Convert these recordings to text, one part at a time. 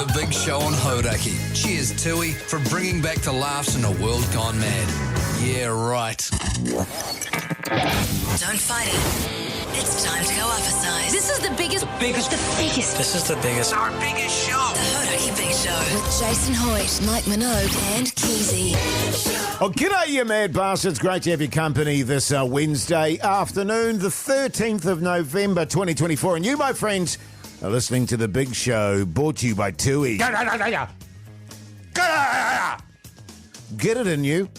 The Big Show on Hauraki. Cheers, Tui, for bringing back the laughs in a world gone mad. Yeah, right. Don't fight it. It's time to go up a size. This is the biggest. This is the biggest. Our biggest show. The Hauraki Big Show. With Jason Hoyt, Mike Minogue, and Keyzie. Oh, g'day, you mad bastards. Great to have your company this Wednesday afternoon, the 13th of November, 2024. And you, my friends, are listening to The Big Show, brought to you by Tui. Get it in you.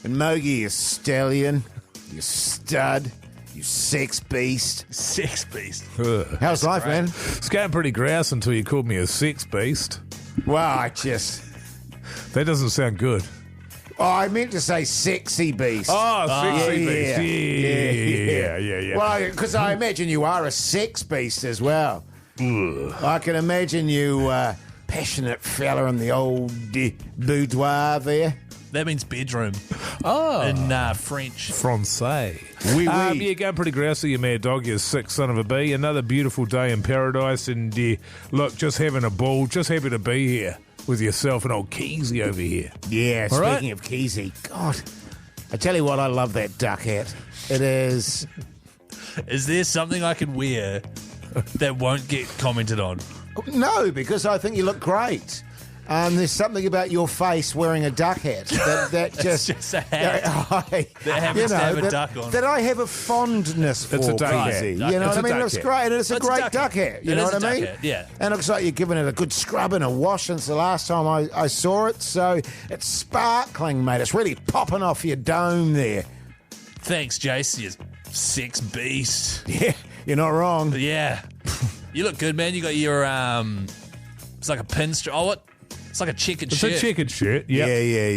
And Mogi, you stallion, you stud, you sex beast. Sex beast. How's life, man? It's going pretty grouse until you called me a sex beast. Well, That doesn't sound good. I meant to say sexy beast. Oh, sexy yeah, beast. Yeah. Well, because I imagine you are a sex beast as well. I can imagine you passionate fella in the old boudoir there. That means bedroom. Oh. In French. Francais. Oui. Yeah, going pretty grousey, you mad dog, you sick son of a bee. Another beautiful day in paradise, and look, just having a ball, just happy to be here with yourself and old Keyzie over here. Yeah, All speaking of Keyzie, God, I tell you what, I love that duck hat. It is... Is there something I can wear that won't get commented on? No, because I think you look great. There's something about your face wearing a duck hat that just... It's just a hat that happens to have a duck on. That I have a fondness for. It's a duck hat. Keyzie. Duck You know hat. what I mean? It It's a looks duck great, and it's a It's a great duck duck hat. hat. You It know is what a I mean? duck hat, yeah. And it looks like you're giving it a good scrub and a wash since the last time I saw it. So it's sparkling, mate. It's really popping off your dome there. Thanks, Jase, you sex beast. Yeah, you're not wrong. Yeah. You look good, man. You got your, it's like a pinstripe. Oh, what? It's like a checkered It's shirt. a checkered shirt. Yep.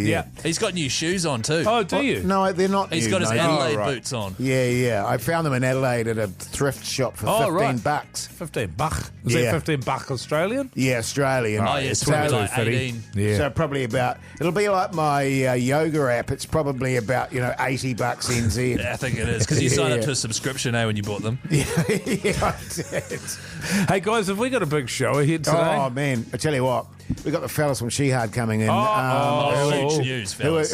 Yeah. He's got new shoes on, too. Oh, do you? No, they're not. He's new, got his mate. Adelaide right. boots on. Yeah. I found them in Adelaide at a thrift shop for Oh, 15 right. bucks. 15 buck. Is Yeah. that 15 buck Australian? Yeah, Australian. Oh, yeah, it's it's probably like 22.50. 18. Yeah. So probably about, it'll be like my yoga app. It's probably about, $80 NZ. Yeah, I think it is, because you signed up Yeah. to a subscription, when you bought them. Yeah, I did. Hey, guys, have we got a big show ahead today? Oh, man. I tell you what, we got the fellas from Shihad coming in. Oh, Oh. huge news, fellas.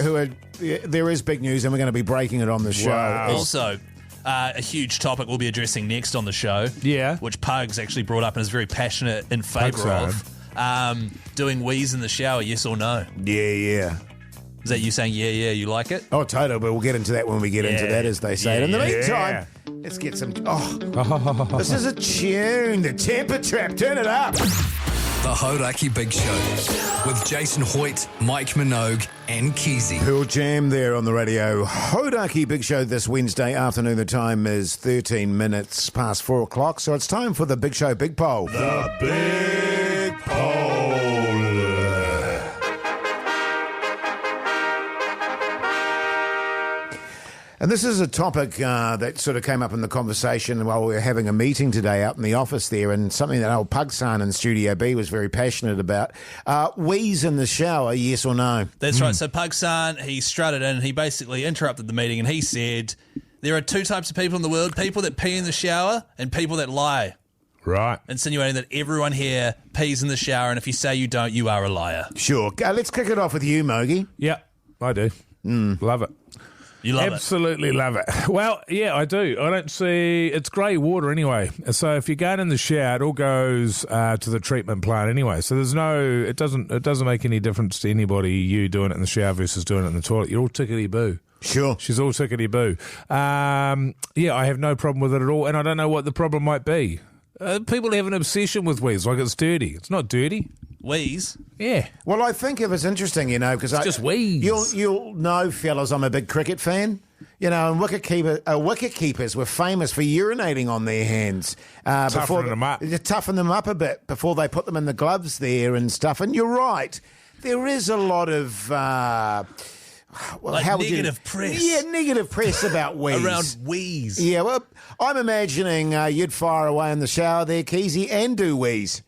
There is big news, and we're going to be breaking it on the show. Wow. It's- Also, a huge topic we'll be addressing next on the show. Yeah. Which Pugs actually brought up and is very passionate in favour Pugs of. Doing wheeze in the shower, yes or no? Yeah. Is that you saying, yeah, you like it? Oh, totally, but we'll get into that when we get into Yeah. that, as they say. In the Yeah. meantime, let's get some... Oh, this is a tune, the Temper Trap. Turn it up. The Hauraki Big Show. With Jason Hoyt, Mike Minogue, and Keyzie. Pearl Jam there on the radio. Hauraki Big Show this Wednesday afternoon. The time is 13 minutes past 4 o'clock, so it's time for the Big Show Big Poll. The Big Poll. And this is a topic that sort of came up in the conversation while we were having a meeting today out in the office there, and something that old Pugsan in Studio B was very passionate about. Wheeze in the shower, yes or no? That's right. So Pugsan, he strutted in, he basically interrupted the meeting, and he said, there are two types of people in the world, people that pee in the shower and people that lie. Right. Insinuating that everyone here pees in the shower, and if you say you don't, you are a liar. Sure. Let's kick it off with you, Mogi. Yeah, I do. Love it. You love Absolutely love it. Well, yeah, I do. I don't see... It's grey water anyway. So if you're going in the shower, it all goes to the treatment plant anyway. So there's no... It doesn't make any difference to anybody, you doing it in the shower versus doing it in the toilet. You're all tickety-boo. Sure. She's all tickety-boo. Yeah, I have no problem with it at all, and I don't know what the problem might be. People have an obsession with wheeze, like it's dirty. It's not dirty. Wheeze? Yeah. Well, I think it was interesting, because just wheeze. You'll know, fellas, I'm a big cricket fan. And wicket keepers were famous for urinating on their hands. Toughening them up. To toughen them up a bit before they put them in the gloves there and stuff. And you're right. There is a lot of... negative press. Yeah, negative press about wheeze. Around wheeze. Yeah, well, I'm imagining you'd fire away in the shower there, Keyzie, and do wheeze.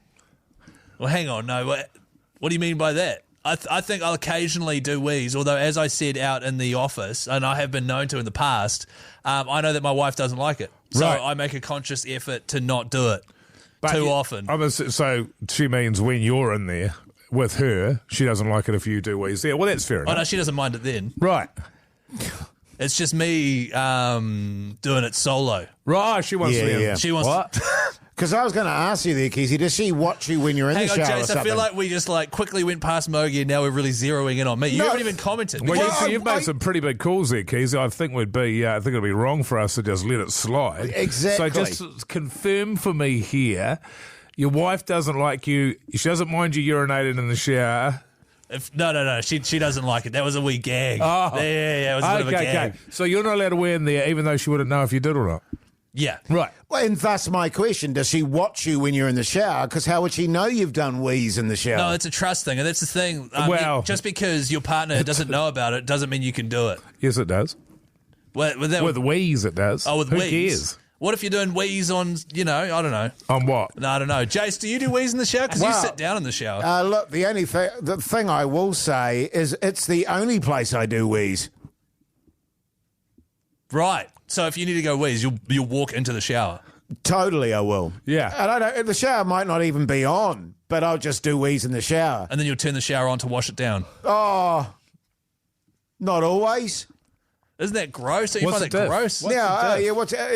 Well, hang on. No, what do you mean by that? I think I'll occasionally do wheeze, although, as I said out in the office, and I have been known to in the past, I know that my wife doesn't like it. So Right. I make a conscious effort to not do it. too often. So she means when you're in there with her, she doesn't like it if you do wheeze there. Well, that's fair enough. Oh, no, she doesn't mind it then. Right. It's just me doing it solo. Right, she wants to. Yeah. She wants What? Because I was going to ask you there, Keyzie, does she watch you when you're in Hang the on, shower or Jase, something? I feel like we just quickly went past Mogi and now we're really zeroing in on me. You No. haven't even commented. Well, because- you've made some pretty big calls there, Keyzie. I think it'd be wrong for us to just let it slide. Exactly. So just confirm for me here, your wife doesn't like you. She doesn't mind you urinating in the shower. No. She doesn't like it. That was a wee gag. Oh. Yeah. It was a bit of a gag. Okay. So you're not allowed to wear in there, even though she wouldn't know if you did or not. Yeah. Right. Well, and thus my question, does she watch you when you're in the shower? Because how would she know you've done wheeze in the shower? No, it's a trust thing, and that's the thing. Well- just because your partner doesn't know about it doesn't mean you can do it. Yes, it does. With wheeze, it does. with Who wheeze. cares? What if you're doing wheeze on, I don't know. On what? No, I don't know. Jace, do you do wheeze in the shower? Because you Well, sit down in the shower. Look, the thing I will say is it's the only place I do wheeze. Right. So if you need to go wheeze, you'll walk into the shower. Totally, I will. Yeah. And I don't. The shower might not even be on, but I'll just do wheeze in the shower. And then you'll turn the shower on to wash it down. Oh, not always. Isn't that gross? Don't you What's find the that diff? gross?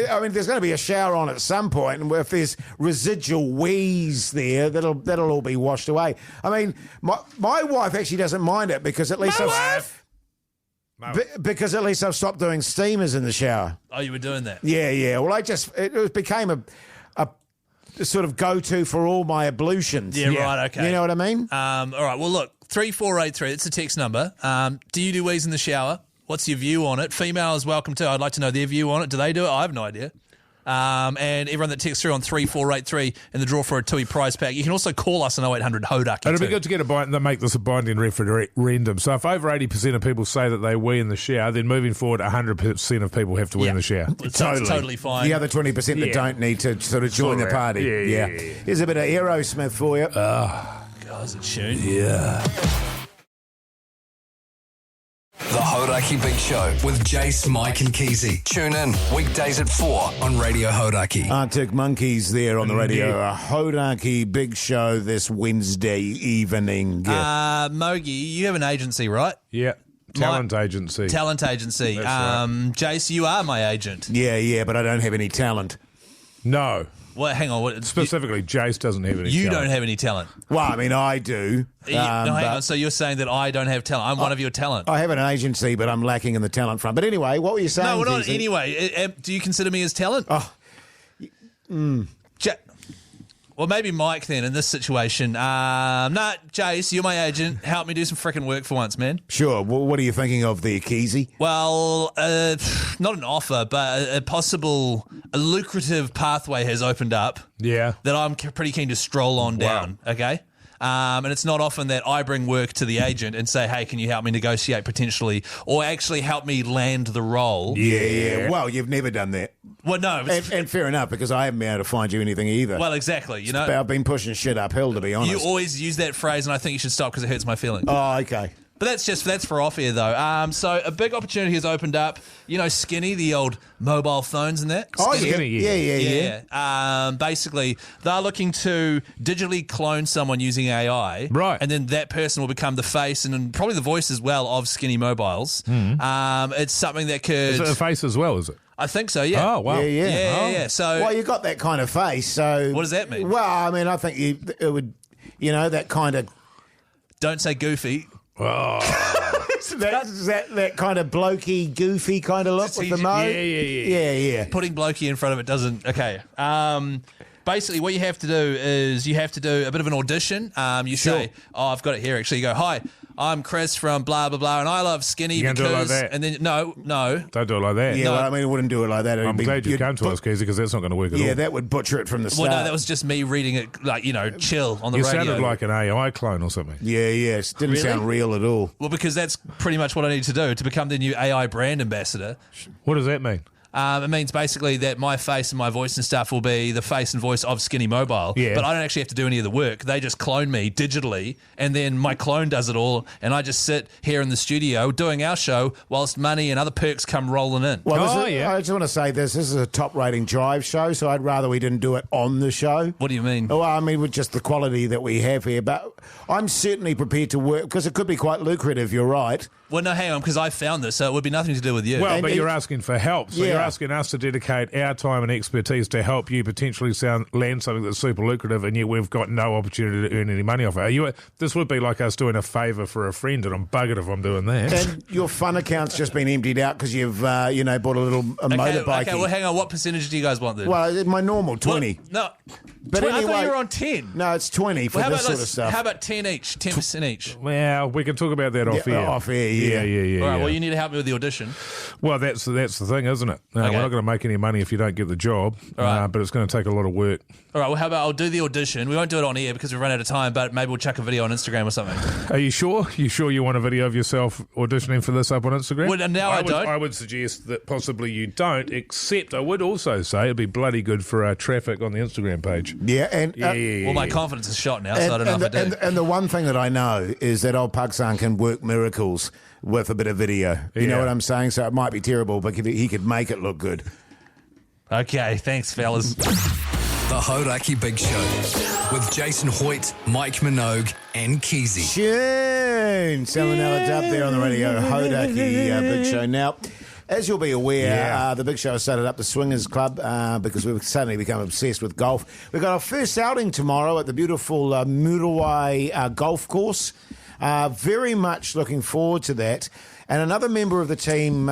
I mean, there's going to be a shower on at some point, and if there's residual wheeze there, that'll all be washed away. I mean, my wife actually doesn't mind it because at least because at least I've stopped doing steamers in the shower. Oh, you were doing that? Yeah. Well, it became a sort of go-to for all my ablutions. Yeah, right, okay. You know what I mean? All right, well, look, 3483, it's a text number. Do you do wheeze in the shower? What's your view on it? Female is welcome too. I'd like to know their view on it. Do they do it? I have no idea. And everyone that texts through on 3483 in the draw for a Tui prize pack. You can also call us on 0800 Hauraki. It'd be good to get they make this a binding referendum. So if over 80% of people say that they wee in the shower, then moving forward, 100% of people have to wee in the shower. It's totally fine. The other 20% that don't need to sort of join the party. Yeah. Here's a bit of Aerosmith for you. God, is it tune? Yeah. The Hauraki Big Show with Jase, Mike and Keyzie. Tune in weekdays at 4 on Radio Hauraki. Arctic Monkeys there on the radio. A Hauraki Big Show this Wednesday evening. Mogi, you have an agency, right? Yeah. Talent agency. Talent agency. That's right. Jace, you are my agent. Yeah, but I don't have any talent. No. Well, hang on. What, Specifically, Jase doesn't have any you talent. don't have any talent. Well, I mean, I do. No, hang but on. So you're saying that I don't have talent? I'm one of your talent. I have an agency, but I'm lacking in the talent front. But anyway, what were you saying? No, we're not. Keyzie? Anyway, do you consider me as talent? Oh. Well, maybe Mike then in this situation. Jace, you're my agent. Help me do some freaking work for once, man. Sure. Well, what are you thinking of there, Keyzie? Well, not an offer, but a lucrative pathway has opened up. Yeah. That I'm pretty keen to stroll on down. Okay. And it's not often that I bring work to the agent and say, hey, can you help me negotiate potentially or actually help me land the role? Yeah. Well, you've never done that. Well, no. And fair enough, because I haven't been able to find you anything either. Well, exactly. You know, I've been pushing shit uphill, to be honest. you always use that phrase, and I think you should stop because it hurts my feelings. Oh, okay. But that's for off air though. So a big opportunity has opened up. You know, Skinny, the old mobile phones and that. Oh, Skinny, yeah. Basically, they're looking to digitally clone someone using AI, right? And then that person will become the face and probably the voice as well of Skinny mobiles. It's something that could. Is it a face as well? Is it? I think so. Yeah. Oh wow. Yeah. So, well, you got that kind of face. So what does that mean? Well, I mean, I think it would, that kind of. Don't say goofy. Oh. that kind of blokey, goofy kind of look with the mo. Yeah. Putting blokey in front of it doesn't. Okay. Basically, what you have to do is you have to do a bit of an audition. You say, I've got it here. Actually, you go, hi, I'm Chris from blah blah blah, and I love Skinny You can't because. do it like that. And then no, Don't do it like that. Yeah, well, I mean, I wouldn't do it like that. I'm glad you came to us, Keyzie, because that's not going to work at all. Yeah, that would butcher it from the start. Well, no, that was just me reading it, chill on the You radio. sounded like an AI clone or something. Yeah, it didn't sound real at all. Well, because that's pretty much what I need to do to become the new AI brand ambassador. What does that mean? it means basically that my face and my voice and stuff will be the face and voice of Skinny Mobile. Yeah. But I don't actually have to do any of the work. They just clone me digitally, and then my clone does it all, and I just sit here in the studio doing our show whilst money and other perks come rolling in. Well, I just want to say this is a top-rating drive show, so I'd rather we didn't do it on the show. What do you mean? Well, I mean, with just the quality that we have here. But I'm certainly prepared to work, because it could be quite lucrative, you're right. Well, no, hang on, because I found this, so it would be nothing to do with you. Well, but you're asking for help. So you're asking us to dedicate our time and expertise to help you potentially land something that's super lucrative, and yet we've got no opportunity to earn any money off it. This would be like us doing a favour for a friend, and I'm buggered if I'm doing that. And your fun account's just been emptied out because you've, bought a motorbike. Okay, well, hang on. What percentage do you guys want then? Well, my normal 20. Well, no. But I anyway, thought you were on 10. No, it's 20 for this sort of stuff. How about 10 each? 10% each? Well, we can talk about that off air. Off air, yeah. Yeah. All right, well, you need to help me with the audition. Well, that's the thing, isn't it? We're not going to make any money if you don't get the job, right. But it's going to take a lot of work. All right, well, how about I'll do the audition. We won't do it on air because we've run out of time, but maybe we'll chuck a video on Instagram or something. Are you sure? You sure you want a video of yourself auditioning for this up on Instagram? Well, now I don't. I would suggest that possibly you don't, except I would also say it'd be bloody good for traffic on the Instagram page. Yeah, and well, my confidence is shot now, so I don't know if I do. And the one thing that I know is that old Pugsan can work miracles with a bit of video. You know what I'm saying? So it might be terrible, but he could make it look good. Okay, thanks, fellas. The Hauraki Big Show with Jason Hoyt, Mike Minogue, and Keyzie. Tune! Salmonella up there on the radio. Hauraki Big Show. Now, as you'll be aware, the Big Show has started up the Swingers Club because we've suddenly become obsessed with golf. We've got our first outing tomorrow at the beautiful Murawai golf course. Very much looking forward to that. And another member of the team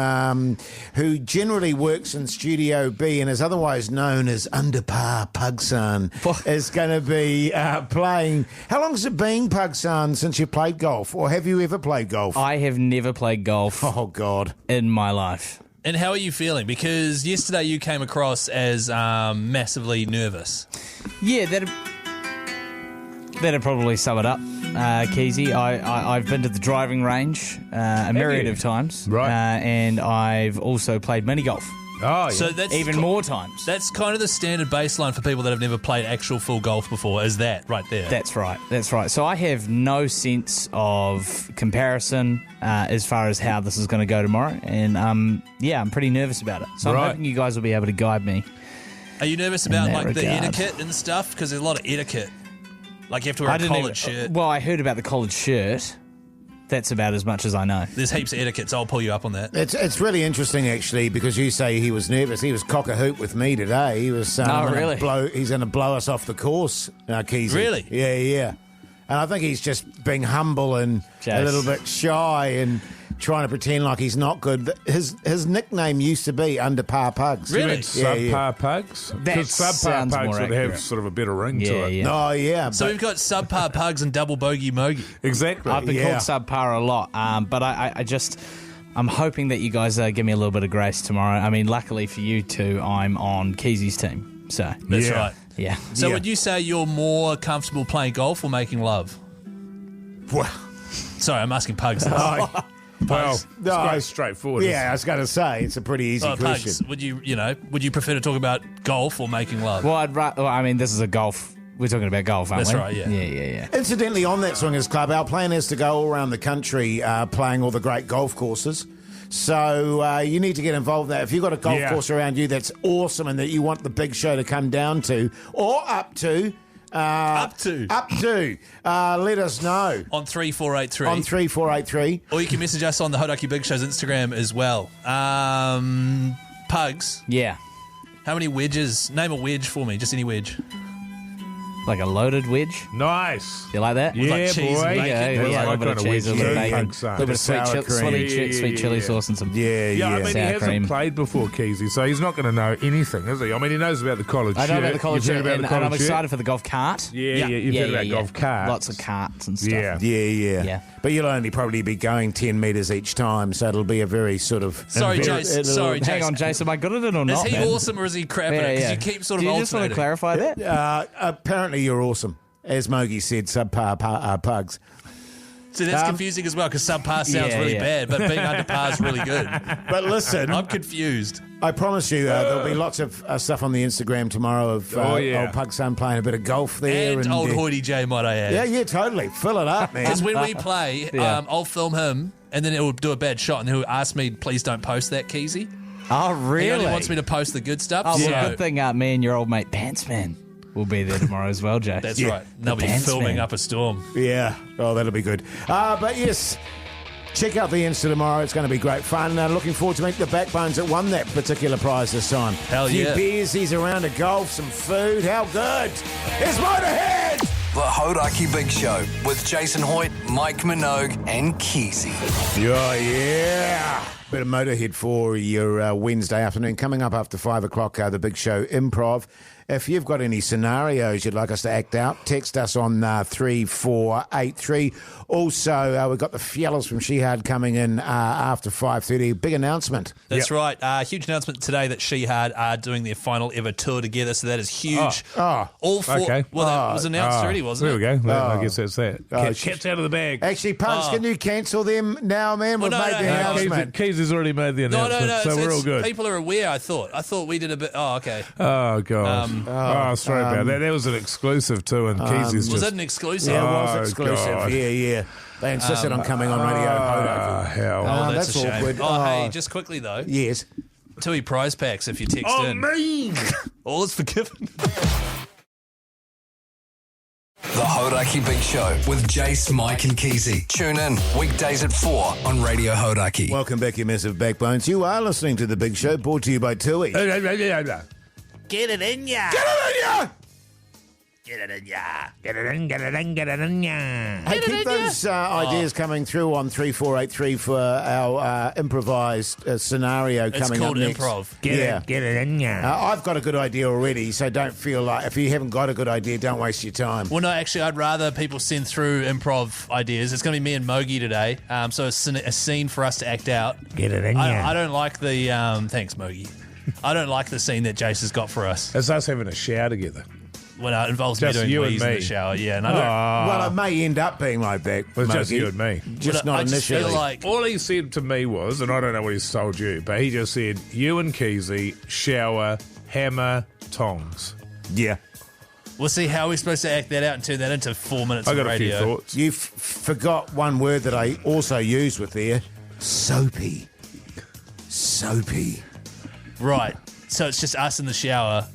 who generally works in Studio B and is otherwise known as Under Par Pugsan is going to be playing. How long has it been, Pugsan, since you played golf? Or have you ever played golf? I have never played golf in my life. And how are you feeling? Because yesterday you came across as massively nervous. Yeah, that'd probably sum it up, Keyzie. I've been to the driving range a myriad of times, right? And I've also played mini golf. Oh, yeah. So that's even more times. That's kind of the standard baseline for people that have never played actual full golf before. Is that right there? That's right. So I have no sense of comparison as far as how this is going to go tomorrow, and I'm pretty nervous about it. So I'm hoping you guys will be able to guide me. Are you nervous about like the regard. etiquette and stuff? Because there's a lot of etiquette. Like you have to wear a collared shirt. Well, I heard about the collared shirt. That's about as much as I know. There's heaps of etiquette, so I'll pull you up on that. It's really interesting, actually, because you say he was nervous. He was cock a hoop with me today. He was really? He's going to blow us off the course, Keyzie. Really? Yeah. And I think he's just being humble and a little bit shy and trying to pretend like he's not good. His nickname used to be Under Par Pugs. Really? Subpar Pugs? Because subpar Pugs would have sort of a better ring to it. Yeah. Oh, yeah. So we've got subpar Pugs and double bogey mogi. Exactly. I've been called subpar a lot, but I'm hoping that you guys give me a little bit of grace tomorrow. I mean, luckily for you two, I'm on Keyzie's team. So That's right. Yeah. So would you say you're more comfortable playing golf or making love? Well, sorry, I'm asking Pugs. Well, it's quite straightforward. Yeah, I was going to say, it's a pretty easy question. Pugs, would you prefer to talk about golf or making love? Well, this is a golf. We're talking about golf, aren't That's we? right, yeah. Yeah. Incidentally, on that Swingers Club, our plan is to go all around the country playing all the great golf courses. So you need to get involved there. If you've got a golf course around you that's awesome and that you want the Big Show to come down to or up to, let us know. On 3483. On 3483. Or you can message us on the Hauraki Big Show's Instagram as well. Pugs. Yeah. How many wedges? Name a wedge for me, just any wedge. Like a loaded wedge. Nice. You like that? Yeah, like cheese boy. and bacon. Yeah, a little bit of cheese, a little bacon, a little bit of sweet chili sauce and some I mean, he hasn't cream. played before, Keyzie, so he's not going to know anything, is he? I mean, he knows about the college shirt. I know about the college You've shirt, heard and about the college I'm shirt? excited for the golf cart. You've heard about golf carts. Lots of carts and stuff. Yeah. But you'll only probably be going 10 metres each time, so it'll be a very sort of... Sorry, Jase. Hang on, Jase, am I good at it or not? Is he awesome or is he crap at it? Because you keep sort of Do you just want to clarify that? apparently you're awesome. As Mogi said, subpar pugs. So that's confusing as well because subpar sounds really bad, but being under par is really good. But listen, I'm confused. I promise you, there'll be lots of stuff on the Instagram tomorrow of old Pug Son playing a bit of golf there. And old Hoity J, might I add. Yeah, totally. Fill it up, man. Because when we play, I'll film him and then he'll do a bad shot and he'll ask me, please don't post that, Keyzie. Oh, really? He only wants me to post the good stuff. Oh, so well, good thing me and your old mate Pantsman will be there tomorrow as well, Jay. that's right. They'll be filming up a storm. Yeah. Oh, that'll be good. But yes, check out the Insta tomorrow. It's going to be great fun. Looking forward to meeting the Backbones that won that particular prize this time. Hell a few yeah. beers, he's around to golf, some food. How good? It's Motorhead! The Hauraki Big Show with Jason Hoyt, Mike Minogue, and Keyzie. Oh, yeah. Bit of Motorhead for your Wednesday afternoon. Coming up after 5 o'clock, the Big Show Improv. If you've got any scenarios you'd like us to act out, text us on 3483. Also, we've got the fellas from Shihad coming in after 5:30. Big announcement. That's right. Huge announcement today that Shihad are doing their final ever tour together, so that is huge. All four. Okay. Well, that was announced already, wasn't it? There we go. I guess that's that. Cat's out of the bag. Actually, Pugs, can you cancel them now, man? We've made the announcement. Keyzie's already made the announcement, No. so we're all good. People are aware, I thought we did a bit. Oh, okay. Oh, God. Sorry about that. That was an exclusive, too, and Keyzie's Was just... that an exclusive? Yeah, it was exclusive. God. Yeah. They insisted on coming on radio. Hell. Oh, that's a shame. awkward. Hey, just quickly, though. Yes. Tui prize packs if you text in. mean! All is forgiven. The Hauraki Big Show with Jase, Mike, and Keyzie. Tune in weekdays at 4 on Radio Hauraki. Welcome back, you massive backbones. You are listening to The Big Show, brought to you by Tui. Get it in ya. Get it in, ya! Hey, keep those ideas coming through on 3483 for our improvised scenario It's coming called up next. Improv. Get it in, ya! I've got a good idea already, so don't feel like if you haven't got a good idea, don't waste your time. Well, no, actually, I'd rather people send through improv ideas. It's going to be me and Mogi today, so a scene for us to act out. Get it in, ya! I don't like the... thanks, Mogi. I don't like the scene that Jase has got for us. It's us having a shower together. When it involves Just me doing you and wheeze in me. the shower. Yeah, and I don't... Well, it may end up being like that. It's just Mogi. you and me. Just But not I just initially. feel like... All he said to me was, and I don't know what he's told you, but he just said, you and Keyzie, shower, hammer, tongs. Yeah. We'll see how we're supposed to act that out and turn that into 4 minutes I of got a few radio. thoughts. You forgot one word that I also used with there. Soapy. Soapy. Right. So it's just us in the shower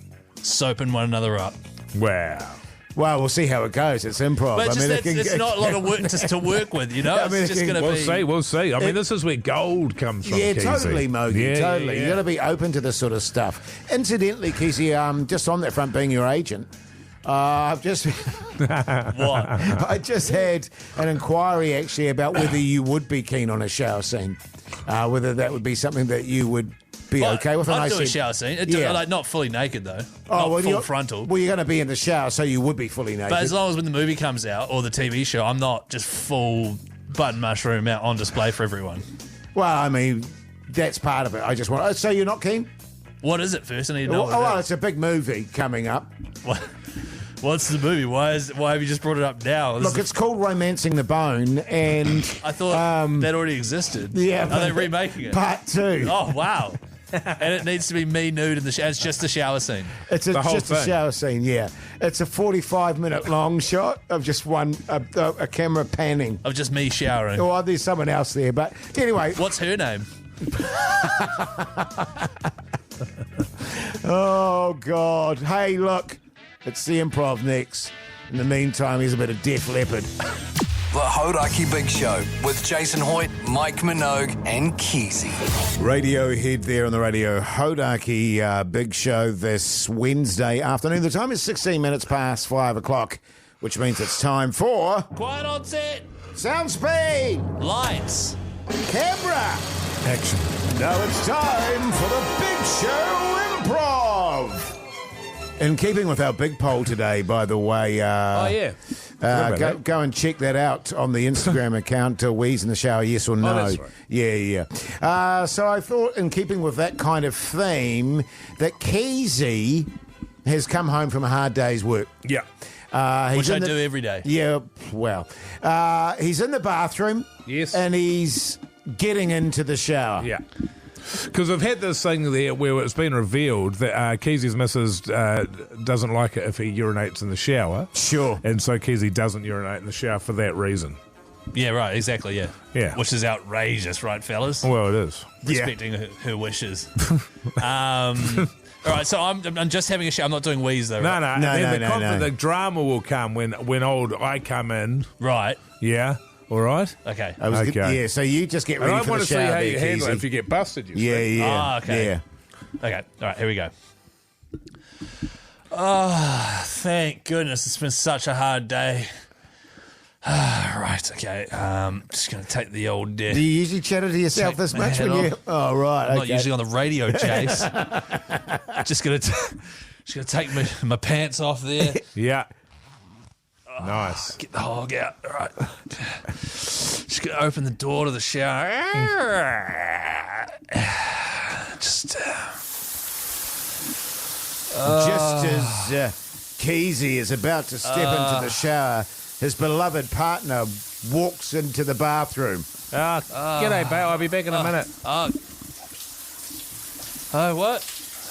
soaping one another up. Wow. Well, we'll see how it goes. It's improv. But it it's not a lot of work just to work with, you know? I mean, it's just it can- going to be... We'll see. I mean, this is where gold comes from, Yeah, Keyzie. totally, Mogi. Yeah, totally. yeah. You got to be open to this sort of stuff. Incidentally, Keyzie, just on that front, being your agent, I've just What? I just had an inquiry actually about whether you would be keen on a shower scene, whether that would be something that you would be okay with. And I'd I do a said, shower scene. Yeah. Like, not fully naked, though. well, Not full you're- frontal. Well, you're going to be in the shower, so you would be fully naked. But as long as when the movie comes out or the TV show, I'm not just full button mushroom out on display for everyone. Well, I mean, that's part of it. I just want. So you're not keen? What is it first? I need to know. Oh, what it well, is. it's a big movie coming up. What's the movie? Why have you just brought it up now? Look, it's called Romancing the Bone, and I thought that already existed. yeah, Are they remaking it? Part 2. Oh, wow. And it needs to be me nude in the shower. It's just a shower scene. It's The whole just a thing. shower scene, yeah. It's a 45-minute long shot of just a camera panning. Of just me showering. Or there's someone else there, but anyway. What's her name? Oh, God. Hey, look, it's the Improv next. In the meantime, here's a bit of Def Leppard. The Hauraki Big Show with Jason Hoyt, Mike Minogue, and Keyzie. Radiohead there on the Radio Hauraki Big Show this Wednesday afternoon. The time is 16 minutes past 5 o'clock, which means it's time for Quiet on set. Sound Speed, Lights. Camera. Action. Now it's time for the Big Show Improv. In keeping with our big poll today, by the way, Oh, yeah. go and check that out on the Instagram account, Wheeze in the Shower, yes or no. that's right. Yeah. So I thought, in keeping with that kind of theme, that Keyzie has come home from a hard day's work. Yeah. Which I do every day. Yeah, well, he's in the bathroom. Yes. And he's getting into the shower. Yeah. Because I've had this thing there where it's been revealed that Keezie's missus doesn't like it if he urinates in the shower. Sure. And so Keyzie doesn't urinate in the shower for that reason. Yeah, right, exactly, yeah. Yeah. Which is outrageous, right, fellas? Well, it is. Respecting her wishes. All right, so I'm just having a shower. I'm not doing wheeze, though, right? No. The drama will come when old I come in. Right. Yeah. All right. Okay. Yeah, so you just get ready I for want the to shower see how there, you handle it Keyzie. if you get busted. You Yeah, see. yeah. Oh, okay. Yeah. Okay, all right, here we go. Oh, thank goodness. It's been such a hard day. Right, okay. Just going to take the old... Do you usually chatter to yourself Take this my much hat when you... off. Oh, right, I'm okay. not usually on the radio, Jase. Just going to take my pants off there. Yeah. Nice. Get the hog out. All right. Just going to open the door to the shower. Just as Keyzie is about to step into the shower, his beloved partner walks into the bathroom. G'day, babe. I'll be back in a minute. Oh, what?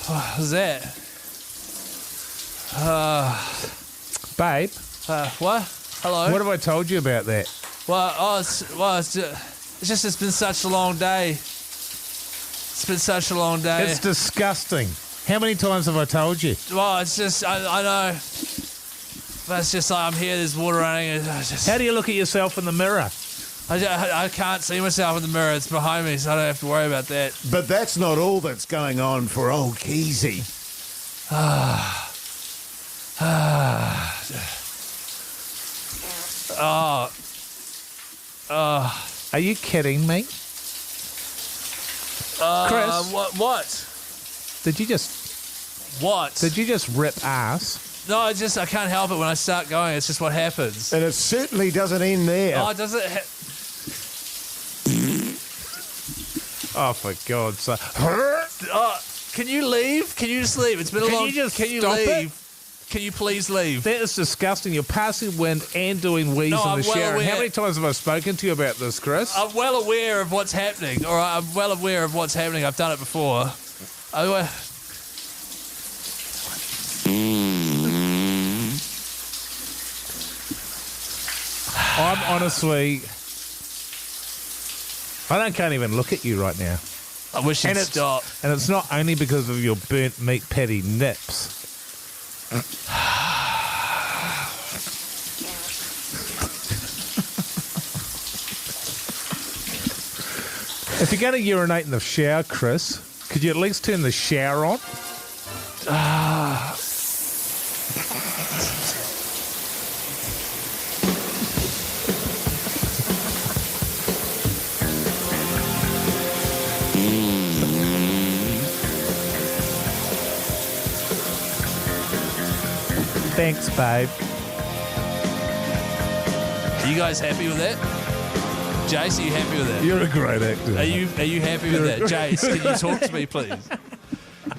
What was that? Babe, What? Hello? what have I told you about that? It's been such a long day. It's been such a long day. It's disgusting. How many times have I told you? Well, it's just, I know. But it's just like I'm here, there's water running. How do you look at yourself in the mirror? I can't see myself in the mirror. It's behind me, so I don't have to worry about that. But that's not all that's going on for old Keyzie. Are you kidding me? Chris, What? did you just What? rip ass? No, I can't help it when I start going. It's just what happens. And it certainly doesn't end there. Oh, does it? Oh, for God's sake. Can you leave? Can you just leave? It's been a long... you just Can you stop leave? it? Can you please leave? That is disgusting. You're passing wind and doing wheeze No, in I'm the well shower. aware. How many times have I spoken to you about this, Chris? I'm well aware of what's happening. All right, I'm well aware of what's happening. I've done it before. I'm honestly... can't even look at you right now. I wish you'd stop. And it's not only because of your burnt meat patty nips. If you're going to urinate in the shower, Chris, could you at least turn the shower on? Thanks, babe. Are you guys happy with that? Jase, are you happy with that? You're a great actor. Are you happy with that? Jase, can you talk to me, please?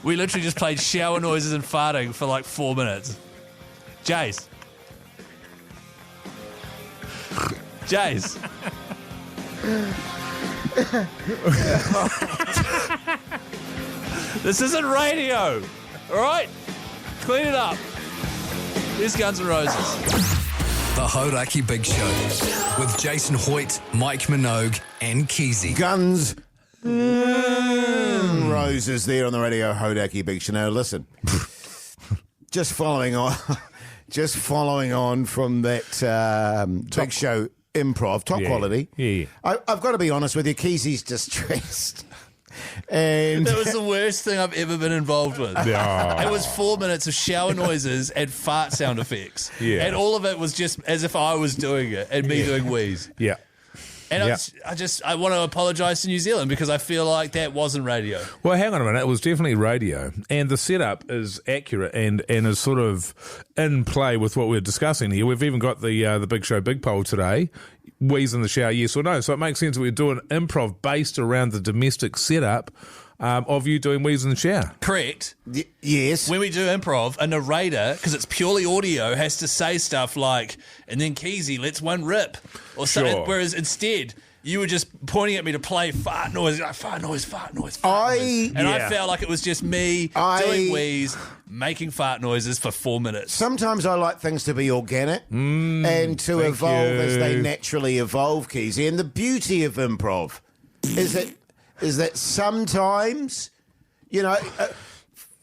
We literally just played shower noises and farting for like 4 minutes. Jase. Jase. This isn't radio. All right? Clean it up. Here's Guns N' Roses. The Hauraki Big Show with Jason Hoyt, Mike Minogue, and Keyzie. Guns N' Roses there on the radio Hauraki Big Show. Now, listen, just following on from that Big Show improv, top quality. Yeah. I've got to be honest with you, Keezie's distressed. And That was the worst thing I've ever been involved with. It was 4 minutes of shower noises and fart sound effects. Yeah. And all of it was just as if I was doing it and me doing wheeze. Yeah. And Yeah. I want to apologise to New Zealand because I feel like that wasn't radio. Well, hang on a minute. It was definitely radio, and the setup is accurate and is sort of in play with what we're discussing here. We've even got the Big Show Big Poll today. Wheeze in the shower, yes or no? So it makes sense that we're doing improv based around the domestic setup. of you doing Wheeze in the Shower. Correct. Yes. When we do improv, a narrator, because it's purely audio, has to say stuff like, and then Keyzie lets one rip. Or something. Sure. Whereas instead, you were just pointing at me to play fart noise, like fart noise, fart noise, fart noise. And I felt like it was just me doing wheeze, making fart noises for 4 minutes. Sometimes I like things to be organic and to evolve as they naturally evolve, Keyzie. And the beauty of improv is that sometimes,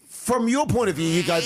from your point of view, you go,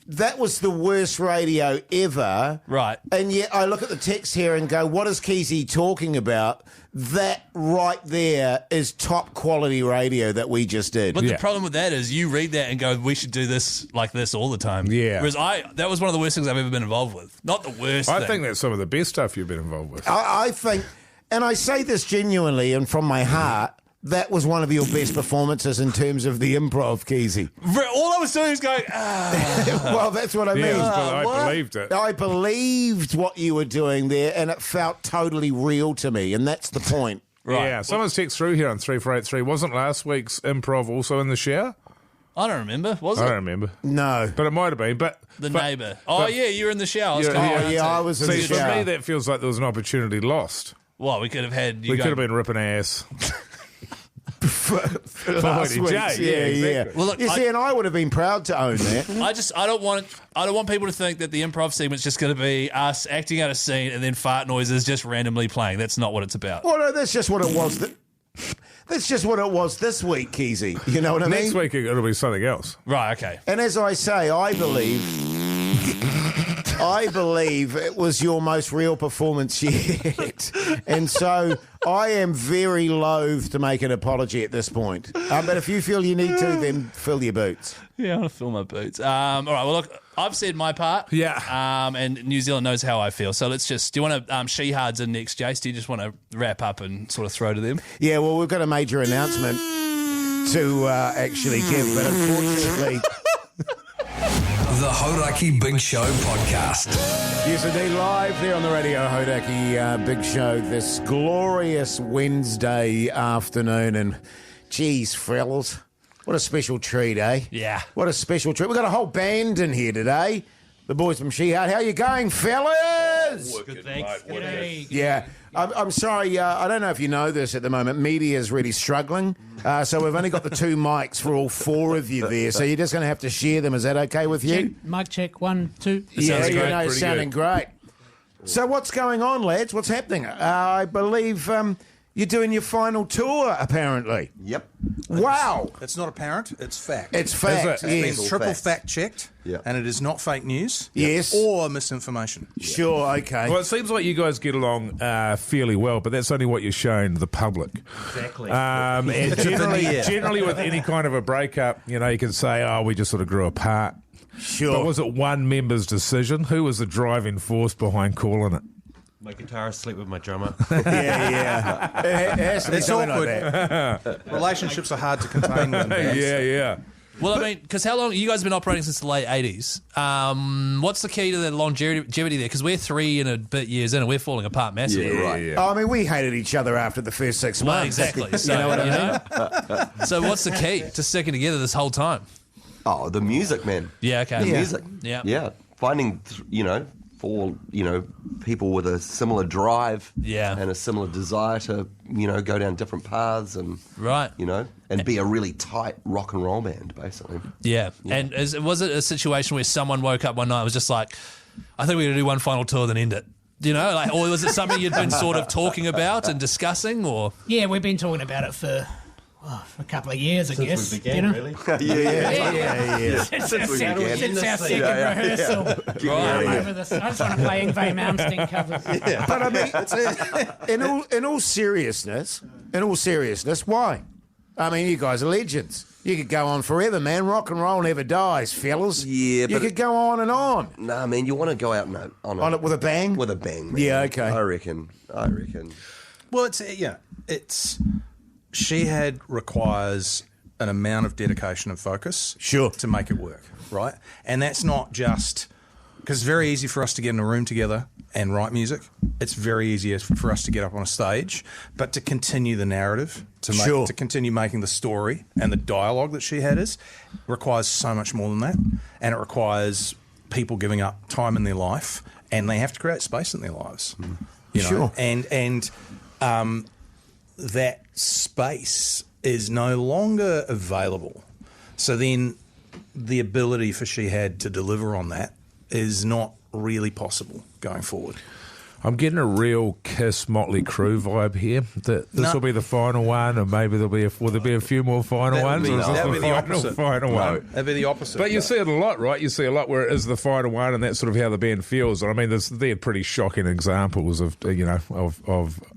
that was the worst radio ever. Right. And yet I look at the text here and go, what is Keyzie talking about? That right there is top quality radio that we just did. But the problem with that is you read that and go, we should do this like this all the time. Yeah. Whereas that was one of the worst things I've ever been involved with. Not the worst I thing. think that's some of the best stuff you've been involved with. I think, and I say this genuinely and from my heart, that was one of your best performances in terms of the improv, Keyzie. All I was doing was going, Well, that's what I mean. I believed it. I believed what you were doing there, and it felt totally real to me, and that's the point. Right. Yeah, someone's text through here on 3483. Wasn't last week's improv also in the shower? I don't remember, was it? I don't remember. No. But it might have been. But The neighbour. Oh, yeah, you were in the shower. I was in See, the for shower. me, that feels like there was an opportunity lost. Well, we could have had... We could have been ripping ass. Last week's, Jay, exactly. Well, look, you see, and I would have been proud to own that. I don't want people to think that the improv segment's just going to be us acting out a scene and then fart noises just randomly playing. That's not what it's about. Well, no, that's just what it was. That's just what it was this week, Keyzie. You know what I mean? Next week, it'll be something else. Right, okay. And as I say, I believe it was your most real performance yet. And so I am very loath to make an apology at this point. But if you feel you need to, then fill your boots. Yeah, I want to fill my boots. All right, well, look, I've said my part. Yeah. And New Zealand knows how I feel. So let's just... Do you want to... Shihad's in next, Jase? Do you just want to wrap up and sort of throw to them? Yeah, well, we've got a major announcement to actually give, but unfortunately... The Hauraki Big Show podcast. Yes, indeed, live there on the radio, Hauraki Big Show, this glorious Wednesday afternoon. And, geez, fellas, what a special treat, eh? Yeah. What a special treat. We've got a whole band in here today. The boys from Shihad. How you going, fellas? Good, thanks. Yeah. I'm sorry, I don't know if you know this at the moment. Media is really struggling. So we've only got the two mics for all four of you there. So you're just going to have to share them. Is that okay with you? Mic check, 1, 2. Yeah, sounds great. it's sounding great. So what's going on, lads? What's happening? I believe you're doing your final tour, apparently. Yep. Wow. It's not apparent, it's fact. It's fact, Is it? yes. It's triple fact checked, Yep. and it is not fake news Yes. or misinformation. Sure, okay. Well, it seems like you guys get along fairly well, but that's only what you're showing the public. Exactly. And generally with any kind of a breakup, you can say, oh, we just sort of grew apart. Sure. But was it one member's decision? Who was the driving force behind calling it? My guitarist sleep with my drummer. yeah. It has to be It's something awkward. like that. Relationships are hard to contain when bands. Yeah. Well, I mean, because how long... You guys have been operating since the late 80s. What's the key to the longevity there? Because we're 3 and a bit years in and we're falling apart massively. Yeah. I mean, we hated each other after the first 6 Well, months. exactly. So, You know what I mean? So what's the key to sticking together this whole time? Oh, the music, man. Yeah, okay. The music. Yeah. Yeah. Finding, for, people with a similar drive Yeah. and a similar desire to, go down different paths and, Right. and be a really tight rock and roll band, basically. Yeah. And was it a situation where someone woke up one night and was just like, I think we're going to do one final tour, then end it? Or was it something you'd been sort of talking about and discussing, or? Yeah, we've been talking about it for a couple of years, I guess. we began, really. Yeah. Since we began. since our second rehearsal. Right. Over this, I just want to play Ingve Malmsteen covers. But I mean, in all seriousness, why? I mean, you guys are legends. You could go on forever, man. Rock and roll never dies, fellas. Yeah, you but could go on and on. Nah, man, you want to go out On it with a bang? With a bang, man. Yeah, okay. I reckon. Well, it's Shihad requires an amount of dedication and focus Sure. to make it work, right? And that's not just Because it's very easy for us to get in a room together and write music. It's very easy for us to get up on a stage, but to continue the narrative, to continue making the story and the dialogue that Shihad is, requires so much more than that. And it requires people giving up time in their life, and they have to create space in their lives. You know? And that space is no longer available. So then the ability for Shihad to deliver on that is not really possible going forward. I'm getting a real Kiss Motley Crue vibe here. This will be the final one, and maybe will there be a few more final ones? Or is this the final one? That'd be the opposite. But you see it a lot, right? You see a lot where it is the final one, and that's sort of how the band feels. I mean, they're pretty shocking examples of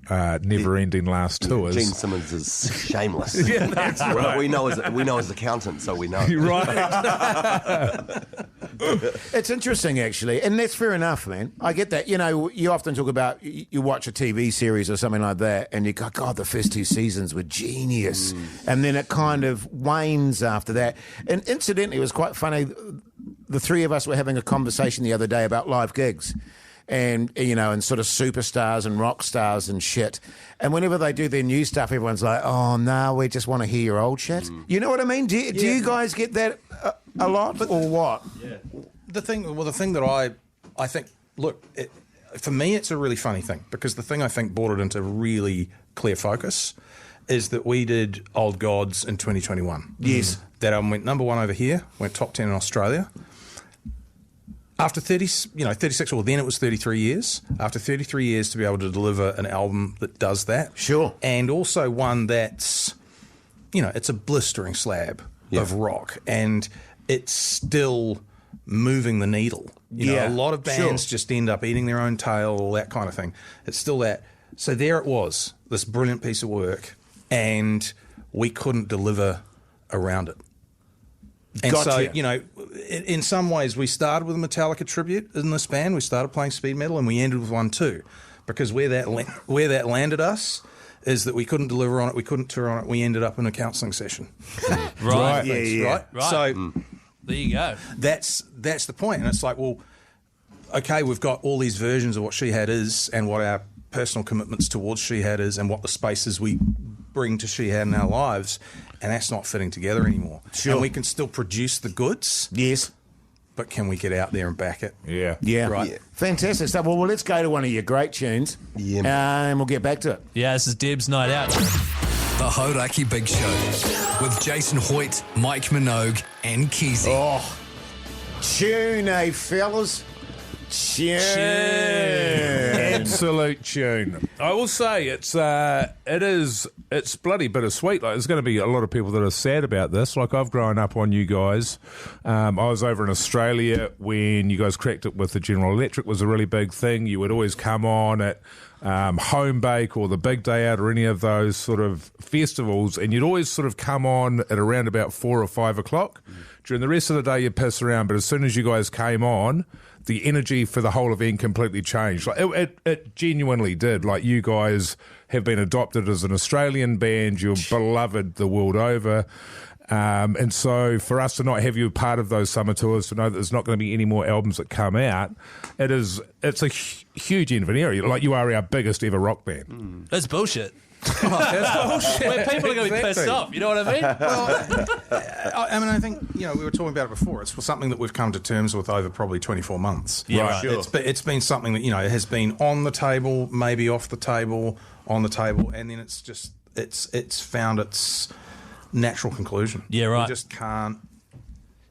never-ending last tours. Gene Simmons is shameless. Yeah, that's right. We know as accountants, so we know. Right. It's interesting, actually, and that's fair enough, man. I get that. You know, you often talk about, you watch a TV series or something like that, and you go, God, the first 2 seasons were genius. And then it kind of wanes after that. And incidentally, it was quite funny. The three of us were having a conversation the other day about live gigs. And, you know, and sort of superstars and rock stars and shit. And whenever they do their new stuff, everyone's like, oh, no, we just want to hear your old shit. You know what I mean? Do you guys get that a lot, or what? Yeah. The thing that I think, look, for me, it's a really funny thing, because the thing I think brought it into really clear focus is that we did Old Gods in 2021. Yes. That album went number 1 over here, went top 10 in Australia. After 36, or then it was 33 years. After 33 years to be able to deliver an album that does that. Sure. And also one that's, it's a blistering slab of rock. And it's still moving the needle. You know, a lot of bands just end up eating their own tail, all that kind of thing. It's still that. So there it was, this brilliant piece of work, and we couldn't deliver around it. And so, in some ways, we started with a Metallica tribute in this band. We started playing speed metal, and we ended with one too, because where that landed us is that we couldn't deliver on it, we couldn't tour on it. We ended up in a counselling session. Right. Right. So there you go. That's the point, and it's like, well, okay, we've got all these versions of what Shihad is, and what our personal commitments towards Shihad is, and what the spaces we bring to Shihad in our lives, and that's not fitting together anymore. Sure. And we can still produce the goods. Yes. But can we get out there and back it? Yeah. Right. Yeah. Fantastic stuff. Well, let's go to one of your great tunes, and we'll get back to it. Yeah, this is Deb's Night Out. The Hauraki Big Show with Jason Hoyt, Mike Minogue, and Keyzie. Oh, tune, eh, fellas? Tune. Absolute tune. I will say it's bloody bittersweet. Like, there's going to be a lot of people that are sad about this. Like, I've grown up on you guys. I was over in Australia when you guys cracked it with the General Electric. Was a really big thing. You would always come on at Home Bake or the Big Day Out or any of those sort of festivals, and you'd always sort of come on at around about 4 or 5 o'clock. During the rest of the day, you'd piss around, but as soon as you guys came on, the energy for the whole event completely changed. Like, it genuinely did. Like, you guys have been adopted as an Australian band. You're beloved the world over. And so for us to not have you part of those summer tours, to know that there's not going to be any more albums that come out, it's a huge end of an era. Like, you are our biggest ever rock band. That's bullshit. That's bullshit. Where people are going to be pissed off, you know what I mean? Well, I think, we were talking about it before. It's something that we've come to terms with over probably 24 months. Yeah, right. Sure. It's been something that, has been on the table, maybe off the table, on the table, and then it's found its natural conclusion. Yeah, right. We just can't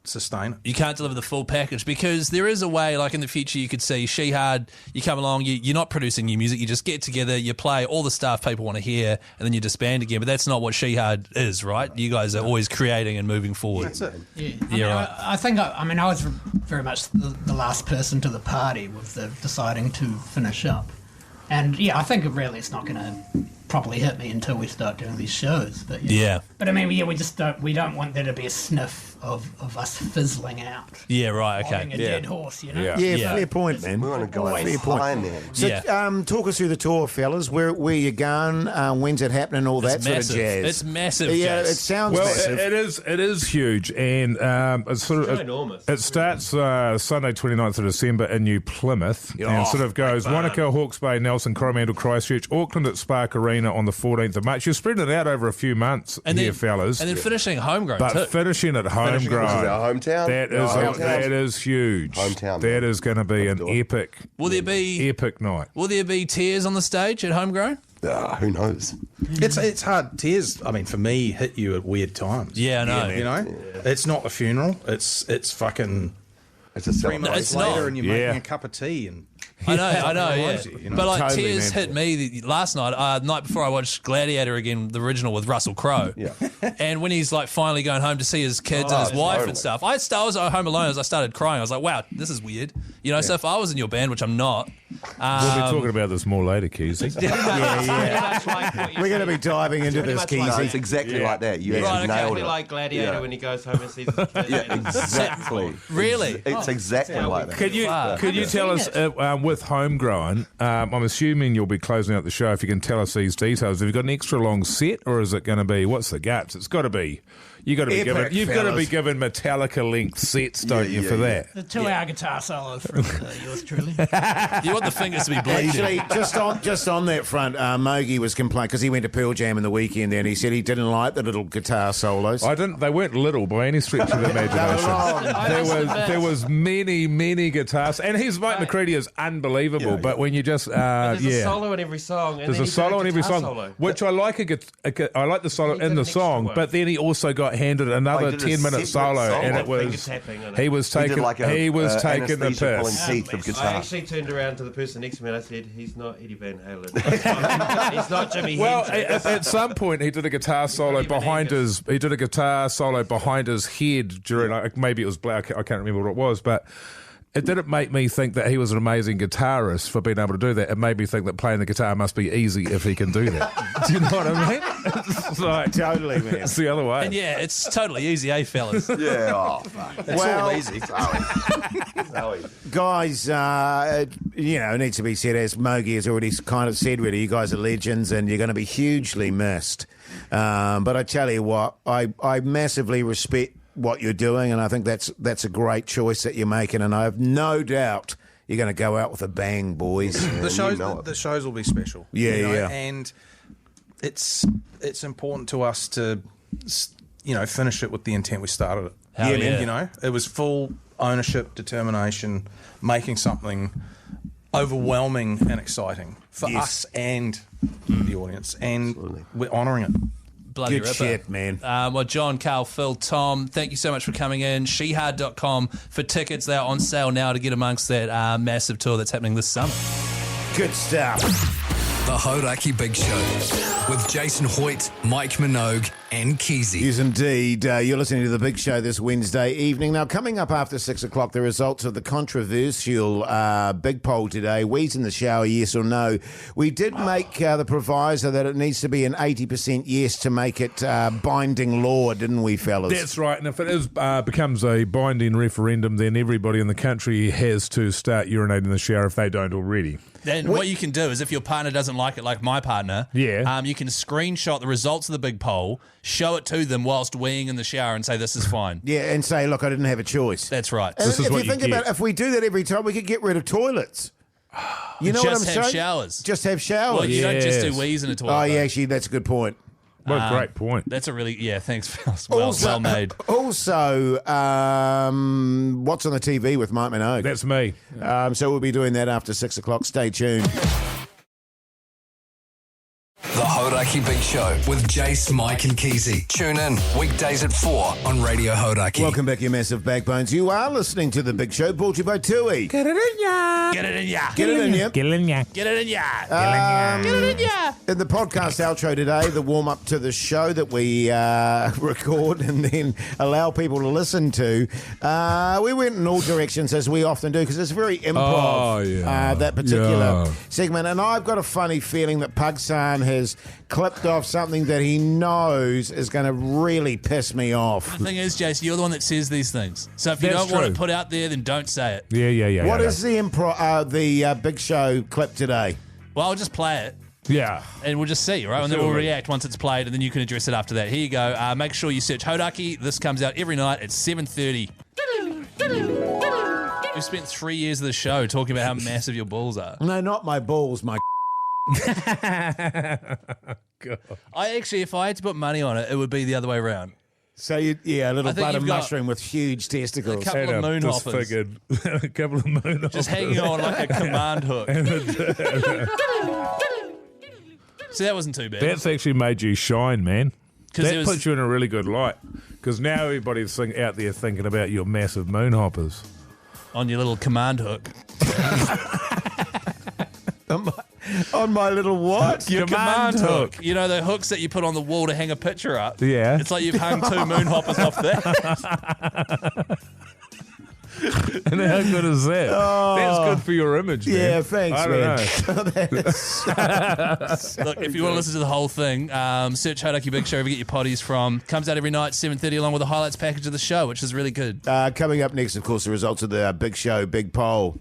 sustain it. You can't deliver the full package, because there is a way, like in the future, you could see Shihad, you come along, you're not producing new music, you just get together, you play all the stuff people want to hear, and then you disband again. But that's not what Shihad is, right? You guys are always creating and moving forward. That's it. Yeah, right. I think I was very much the last person to the party with the deciding to finish up. And yeah, I think really it's not going to properly hit me until we start doing these shows. But Yeah. But I mean, we just don't want there to be a sniff of us fizzling out. Yeah, right, okay. Holding a dead horse, you know. Yeah, fair point, man. We want to go out Fair point. high, man. So, talk us through the tour, fellas. Where you going? When's it happening? All that sort of jazz. It's massive. Yeah, Jase. it sounds massive. It is huge, and it's sort of enormous. It starts Sunday 29th of December in New Plymouth, and sort of goes Wanaka, Hawke's Bay, Nelson, Coromandel, Christchurch, Auckland at Spark Arena on the 14th of March. You're spreading it out over a few months fellas. And then finishing homegrown but too. finishing at homegrown. This is our hometown. That is huge. Hometown, That man. is going to be an epic night. Will there be tears on the stage at homegrown? Who knows? It's hard. Tears, I mean, for me, hit you at weird times. Yeah, I know. You know? It's not a funeral. It's fucking It's a 3 minutes It's later not. and you're making a cup of tea and... I know, yeah. reminds you, you know? But like Totally, tears man. hit me last night, night before I watched Gladiator again, the original with Russell Crowe. Yeah. And when he's like finally going home to see his kids and his wife totally. and stuff, I was at home alone as I started crying. I was like, wow, this is weird. You know, so if I was in your band, which I'm not, We'll be talking about this more later, Keyzie. We're going to be diving into this, much like No, Keyzie. it's exactly like that. You Right, actually okay. nailed Exactly it. like Gladiator when he goes home and sees his kid. Yeah, exactly. Really? It's exactly like that. Could you tell us with homegrown? I'm assuming you'll be closing out the show. If you can tell us these details, have you got an extra long set, or is it going to be what's the gaps? It's got to be. You've got to be given Metallica length sets, don't you, for that? The 2-hour guitar solo from yours truly. You want the fingers to be bleeding. Actually, just on that front, Mogi was complaining because he went to Pearl Jam in the weekend and he said he didn't like the little guitar solos. I didn't. They weren't little by any stretch of the imagination. There was many guitars, and his Mike McCready is unbelievable. But when you just There's a solo in every song. And there's then a he's solo got in every guitar song, solo. which I like. I like the solo did in an the extra song, one. but then he also got handed another did a 10-minute separate solo, song. and Like it was finger tapping on it. he was He did taking like a, he was taking the anesthesia pulling piss. teeth of I guitar. actually turned around to the person next to me and I said, he's not Eddie Van Halen. He's not Jimmy Well, Hendrix. at some point, he did a guitar solo behind his. He did a guitar solo behind his head during. Maybe it was black. I can't remember what it was, but it didn't make me think that he was an amazing guitarist for being able to do that. It made me think that playing the guitar must be easy if he can do that. Do you know what I mean? It's like, Totally, man. it's the other way. And yeah, it's totally easy, eh, fellas? Yeah, oh, fuck. It's all easy. Guys, it needs to be said, as Mogi has already kind of said, really, you guys are legends and you're going to be hugely missed. But I tell you what, I massively respect what you're doing, and I think that's a great choice that you're making, and I have no doubt you're going to go out with a bang, boys. The shows will be special. Yeah, yeah. And it's important to us to, finish it with the intent we started it. Hell yeah. You know, it was full ownership, determination, making something overwhelming and exciting for us and the audience, and we're honouring it. Bloody Good ripper. shit, man. Well, John, Carl, Phil, Tom, thank you so much for coming in. Shihad.com for tickets. They are on sale now to get amongst that massive tour that's happening this summer. Good stuff. The Hauraki Big Show with Jason Hoyt, Mike Minogue, and Keyzie. Yes, indeed. You're listening to The Big Show this Wednesday evening. Now, coming up after 6 o'clock, the results of the controversial big poll today, Wheeze in the Shower, yes or no. We did make the proviso that it needs to be an 80% yes to make it binding law, didn't we, fellas? That's right, and if it is becomes a binding referendum, then everybody in the country has to start urinating in the shower if they don't already. Then what you can do is if your partner doesn't like it, like my partner, you can screenshot the results of the big poll, show it to them whilst weeing in the shower and say, this is fine. Yeah, and say, look, I didn't have a choice. That's right. And This is if what you think you about get. it, if we do that every time, we could get rid of toilets. You know Just what I'm have saying? showers. Just have showers. Well, you don't just do Yes. wheeze in a toilet. Oh, though. yeah, actually, that's a good point. What a great point. That's a really, thanks, Phil. Well made. Also, what's on the TV with Mike Minogue? That's me. So we'll be doing that after 6 o'clock. Stay tuned. The Hauraki Hauraki Big Show with Jase, Mike and Keyzie. Tune in weekdays at 4 on Radio Hauraki. Welcome back, you massive backbones. You are listening to The Big Show, brought to you by Tui. Get it in ya. Get it in ya. Get it in ya. Get it in ya. Get it in ya. Get it in ya. In the podcast outro today, the warm-up to the show that we record and then allow people to listen to, we went in all directions, as we often do, because it's very improv, that particular segment. And I've got a funny feeling that Pugsan has clipped off something that he knows is going to really piss me off. The thing is, Jase, you're the one that says these things. So if you don't want it put out there, then don't say it. Yeah. What is the Big Show clip today? Well, I'll just play it. Yeah. And we'll just see, right? And then we'll react once it's played, and then you can address it after that. Here you go. Make sure you search Hauraki. This comes out every night at 7:30. You spent 3 years of the show talking about how massive your balls are. No, not my balls, my God. If I had to put money on it, it would be the other way around. So, a little I think butter you've got mushroom with huge testicles. A couple of moon hoppers. A couple of moon hoppers. Just hanging on like a command hook. See, that wasn't too bad. That's actually made you shine, man. That puts you in a really good light. Because now everybody's out there thinking about your massive moon hoppers. On your little command hook. On my little what? Your command hook. You know, the hooks that you put on the wall to hang a picture up. Yeah. It's like you've hung 2 moon hoppers off that. And how good is that? That's good for your image, man. Yeah, thanks, I don't man. know. Look, if you want to listen to the whole thing, search Hauraki Big Show, wherever you get your potties from. Comes out every night, 7:30, along with the highlights package of the show, which is really good. Coming up next, of course, the results of the Big Show, Big Poll.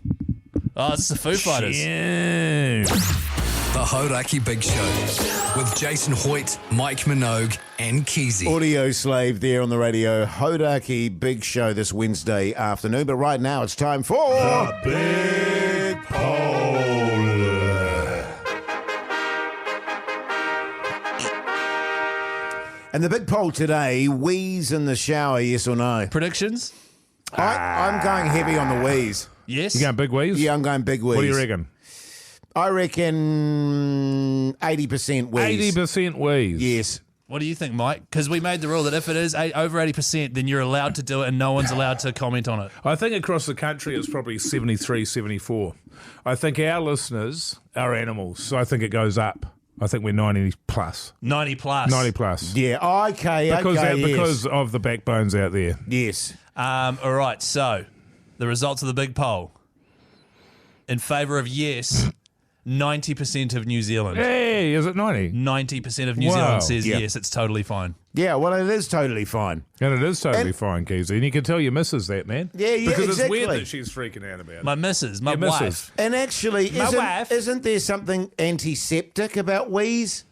Oh, it's the Foo Fighters. Yeah. The Hauraki Big Show with Jason Hoyt, Mike Minogue and Keyzie. Audio slave there on the radio. Hauraki Big Show this Wednesday afternoon. But right now it's time for... The Big Poll. And the big poll today, wheeze in the shower, yes or no? Predictions? I'm going heavy on the wheeze. Yes. You going big wheeze? Yeah, I'm going big wheeze. What do you reckon? I reckon 80% wheeze. 80% wheeze. Yes. What do you think, Mike? Because we made the rule that if it is over 80%, then you're allowed to do it and no one's allowed to comment on it. I think across the country it's probably 73, 74. I think our listeners are animals, so I think it goes up. I think we're 90 plus. 90 plus. 90 plus. Yeah, okay, Because of the backbones out there. Yes. All right, so the results of the big poll. In favour of yes, 90% of New Zealand. Hey, is it 90? 90% of New Zealand says yes, it's totally fine. Yeah, well, it is totally fine. And it is totally fine, Keyzie. And you can tell your missus that, man. Yeah, because exactly. it's weird that she's freaking out about it. My missus, my Your wife. missus. And actually, wife. isn't there something antiseptic about wheeze?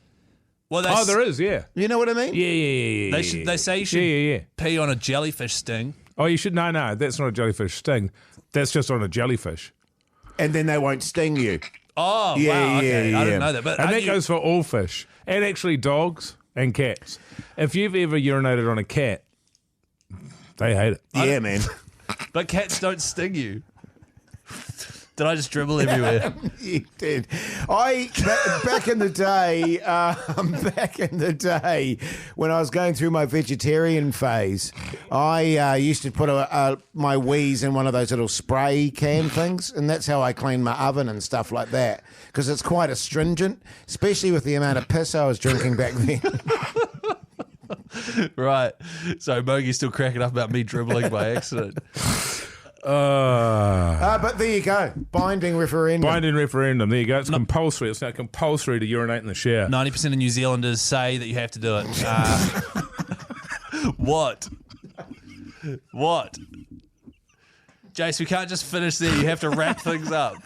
Well, there is, yeah. You know what I mean? Yeah. They say you should pee on a jellyfish sting. Oh, you should. No, that's not a jellyfish sting. That's just on a jellyfish. And then they won't sting you. Oh, wow. Okay. I didn't know that. But and that goes for all fish. And actually dogs and cats. If you've ever urinated on a cat, they hate it. Yeah, man. But cats don't sting you. Did I just dribble everywhere? You did. Back in the day, when I was going through my vegetarian phase, I used to put my wheeze in one of those little spray can things, and that's how I clean my oven and stuff like that, because it's quite astringent, especially with the amount of piss I was drinking back then. Right. So Bogey's still cracking up about me dribbling by accident. But there you go. Binding referendum. There you go. It's compulsory. It's now compulsory to urinate in the shower. 90% of New Zealanders say that you have to do it. What? Jase, we can't just finish there. You have to wrap things up.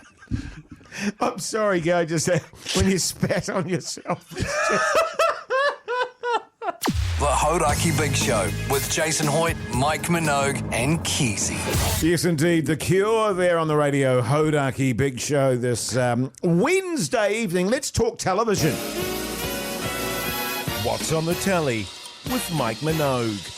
I'm sorry, guy. Just when you spat on yourself. It's just... The Hauraki Big Show with Jason Hoyt, Mike Minogue and Keyzie. Yes, indeed. The Cure there on the radio. Hauraki Big Show this Wednesday evening. Let's talk television. What's on the telly with Mike Minogue.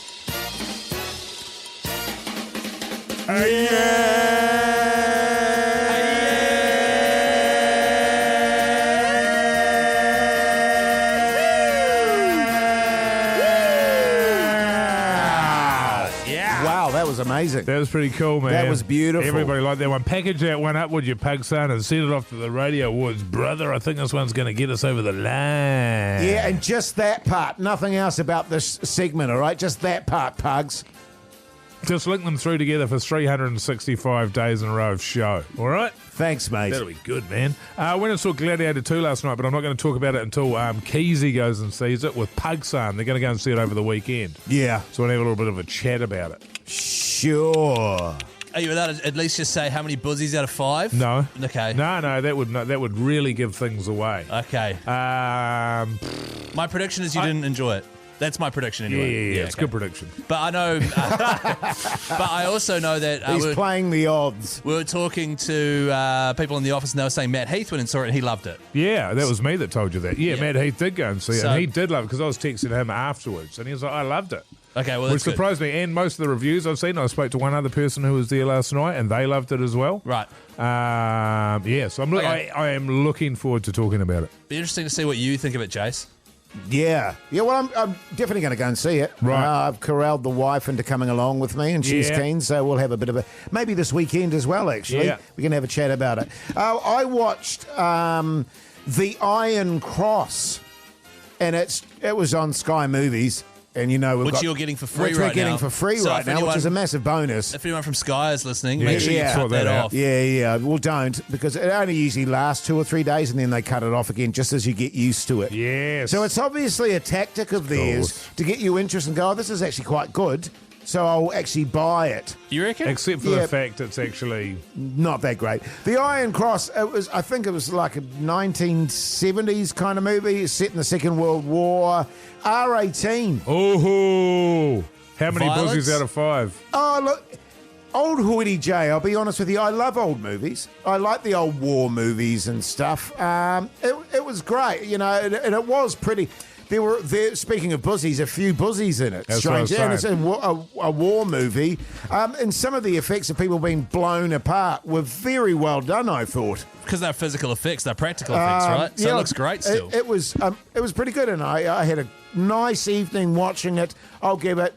was amazing. That was pretty cool, man. That was beautiful. Everybody liked that one. Package that one up with your pug son and send it off to the radio awards. Brother, I think this one's going to get us over the line. Yeah, and just that part. Nothing else about this segment, all right? Just that part, pugs. Just link them through together for 365 days in a row of show. All right? Thanks, mate. That'll be good, man. I went and saw Gladiator 2 last night, but I'm not going to talk about it until Keyzie goes and sees it with Pugson. They're going to go and see it over the weekend. Yeah. So we'll have a little bit of a chat about it. Sure. Are you allowed to at least just say how many buzzies out of 5? No. Okay. No, that would really give things away. Okay. My prediction is you didn't enjoy it. That's my prediction anyway. Yeah, it's a good prediction. But I know, but I also know that He's playing the odds. We were talking to people in the office, and they were saying Matt Heath went and saw it, and he loved it. Yeah, that was me that told you that. Yeah, Matt Heath did go and see it, So- and he did love it because I was texting him afterwards, and he was like, I loved it. Okay, well, Which that's good. surprised me, and most of the reviews I've seen, I spoke to one other person who was there last night, and they loved it as well. Right. So I am looking forward to talking about it. Be interesting to see what you think of it, Jase. Yeah. Yeah, well, I'm definitely going to go and see it. Right. I've corralled the wife into coming along with me, and she's keen, so we'll have a bit of a... Maybe this weekend as well, actually. Yeah. We can have a chat about it. I watched The Iron Cross, and it was on Sky Movies. And you know, Which you're getting for free which right we're getting now. for free So right if now, anyone- which is a massive bonus. If anyone from Sky is listening, make sure you Yeah. cut that off. Yeah. Well, don't, because it only usually lasts 2 or 3 days, and then they cut it off again just as you get used to it. Yes. So it's obviously a tactic of theirs to get you interested and go, oh, this is actually quite good, so I'll actually buy it. You reckon? Except for the fact it's actually... Not that great. The Iron Cross, I think it was like a 1970s kind of movie set in the Second World War. R18. Oh, how many Violence? buzzies out of 5? Oh, look, old Hoity J, I'll be honest with you, I love old movies. I like the old war movies and stuff. It was great, you know, and it was pretty... There, speaking of buzzies, a few buzzies in it. That's what I was And it's saying. a war movie. And some of the effects of people being blown apart were very well done, I thought. Because they're physical effects, they're practical effects, right? So it looks great still. It was pretty good, and I had a nice evening watching it. I'll give it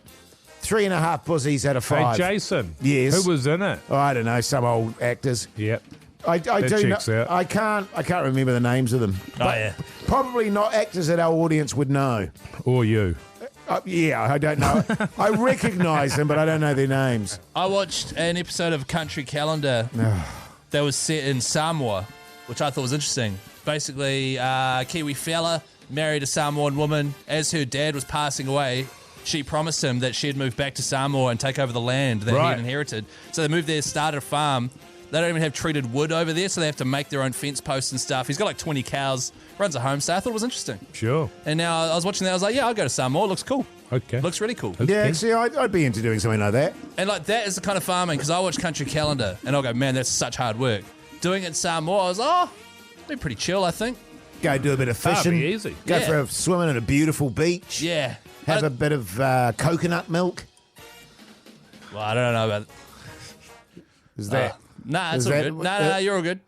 3.5 buzzies out of 5. Hey, Jason. Yes. Who was in it? Oh, I don't know, some old actors. Yep. I That do checks know, out. I can't remember the names of them. Yeah. Probably not actors that our audience would know. Or you. Yeah, I don't know. I recognise them, but I don't know their names. I watched an episode of Country Calendar that was set in Samoa, which I thought was interesting. Basically, Kiwi fella married a Samoan woman. As her dad was passing away, she promised him that she'd move back to Samoa and take over the land that he had inherited. So they moved there, started a farm. They don't even have treated wood over there, so they have to make their own fence posts and stuff. He's got like 20 cows, runs a homestay. I thought it was interesting. Sure. And now I was watching that, I was like, yeah, I'll go to Samoa. It looks cool. Okay. Looks really cool. Yeah, actually, I'd be into doing something like that. And like that is the kind of farming, because I watch Country Calendar and I'll go, man, that's such hard work. Doing it in Samoa, I was it'd be pretty chill, I think. Go do a bit of That'd fishing. be easy. Go Yeah. for a swim at a beautiful beach. Yeah. Have a bit of coconut milk. Well, I don't know about Is that? Nah, Is it's all that- good. No, you're all good.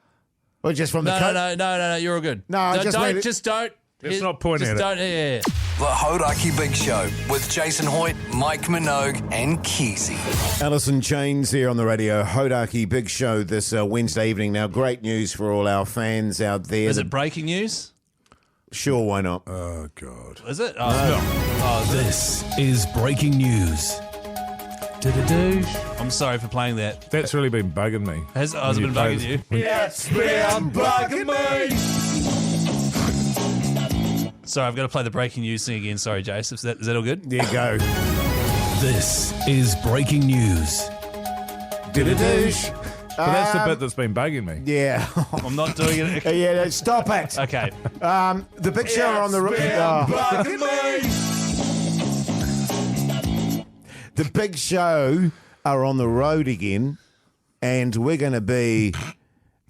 Or just from the No, you're all good. No, I just made it- just don't. Let's not point just at it. don't, yeah. The Hauraki Big Show with Jason Hoyt, Mike Minogue, and Keyzie. Alison Chains here on the radio. Hauraki Big Show this Wednesday evening. Now, great news for all our fans out there. Is it breaking news? Sure, why not? Oh, God. Is it? Oh, This is breaking news. I'm sorry for playing that. That's really been bugging me. Has it been bugging you? It's been bugging me. Sorry, I've got to play the breaking news thing again. Sorry, Jase. Is that all good? There you go. This is breaking news. Did-a-douche. But that's the bit that's been bugging me. Yeah. I'm not doing it. Yeah, stop it. Okay. The Big Show are on the The Big Show are on the road again, and we're going to be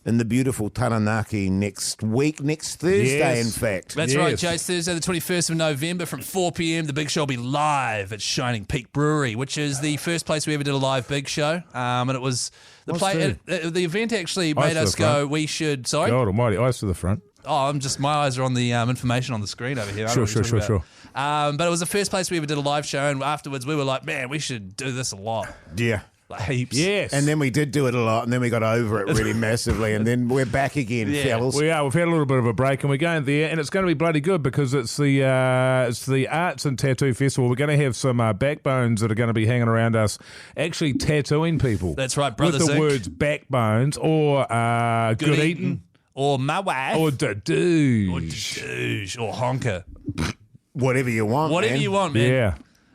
in the beautiful Taranaki next Thursday, Yes. in fact. That's Yes. right, Jase. Thursday, the 21st of November from 4 p.m. The Big Show will be live at Shining Peak Brewery, which is the first place we ever did a live Big Show. And it was the the event actually made to us the go, front. we should. Sorry? God almighty, eyes to the front. Oh, my eyes are on the information on the screen over here. I don't know what you're talking about. But it was the first place we ever did a live show, and afterwards we were like, man, we should do this a lot. Yeah. Like heaps. Yes. And then we did do it a lot, and then we got over it really massively, and then we're back again, fellas. We are. We've had a little bit of a break, and we're going there, and it's going to be bloody good because it's the Arts and Tattoo Festival. We're going to have some backbones that are going to be hanging around us, actually tattooing people. That's right, Brothers with the Inc. words backbones or good eating. Or my wife. Or douche. Or douche. Or honker. Whatever you want, Whatever you want, man.